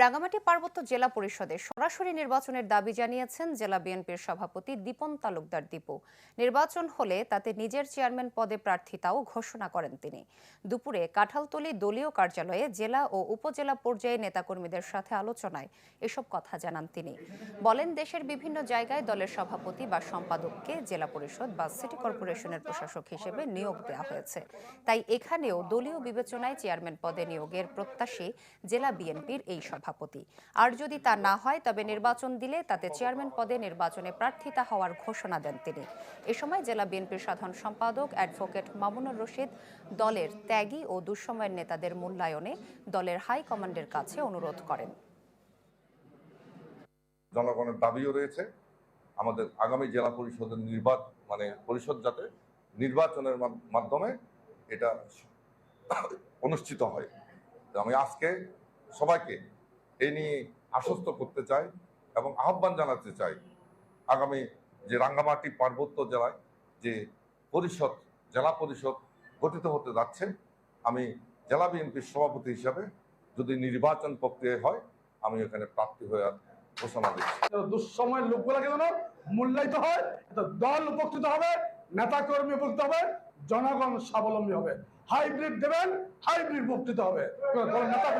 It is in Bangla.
রাঙ্গামাটি পার্বত্য জেলা পরিষদে সরাসরি নির্বাচনের দাবি জানিয়েছেন জেলা বিএনপির সভাপতি দীপন তালুকদার দীপু। নির্বাচন হলে তাতে নিজের চেয়ারম্যান পদে প্রার্থিতাও ঘোষণা করেন তিনি। দুপুরে কাঁঠালতলী দলীয় কার্যালয়ে জেলা ও উপজেলা পর্যায়ে নেতাকর্মীদের সাথে আলোচনায় এসব কথা জানান তিনি। বলেন, দেশের বিভিন্ন জায়গায় দলের সভাপতি বা সম্পাদককে জেলা পরিষদ বা সিটি কর্পোরেশনের প্রশাসক হিসেবে নিয়োগ দেওয়া হয়েছে। তাই এখানেও দলীয় বিবেচনায় চেয়ারম্যান পদে নিয়োগের প্রত্যাশী জেলা বিএনপির এই সভাপতি। আর যদি তা না হয় তবে নির্বাচন দিলে তাতে চেয়ারম্যান পদে নির্বাচনে প্রার্থিতা হওয়ার ঘোষণা দেন তিনি। এ সময় জেলা বিএনপির সাধারণ সম্পাদক অ্যাডভোকেট মামুনুর রশিদ দলের ত্যাগী ও দুঃসময়ের নেতাদের মূল্যায়নে দলের হাইকমান্ডের কাছে অনুরোধ করেন। জনগণের দাবিও রয়েছে আমাদের আগামী জেলা পরিষদের পরিষদ যাতে নির্বাচনের মাধ্যমে এটা অনুষ্ঠিত হয়। আমি আজকে সবাইকে এই নিয়ে আশ্বস্ত করতে চাই এবং আহ্বান জানাতে চাই, আগামী যে রাঙ্গামাটি পার্বত্য জেলায় যে জেলা পরিষদ গঠিত হতে যাচ্ছে, আমি জেলা বিএনপির সভাপতি হিসাবে যদি নির্বাচন প্রক্রিয়া হয় আমি এখানে প্রার্থী হয়ে ঘোষণা দিচ্ছি। দুঃসময়ের লোকগুলোকে যেন মূল্যায়িত হয়, দল উপকৃত হবে, নেতা কর্মী উপকৃত হবে, জনগণ স্বাবলম্বী হবে। হাইব্রিড দেবেন, হাইব্রিড উপকৃত হবে, নেতা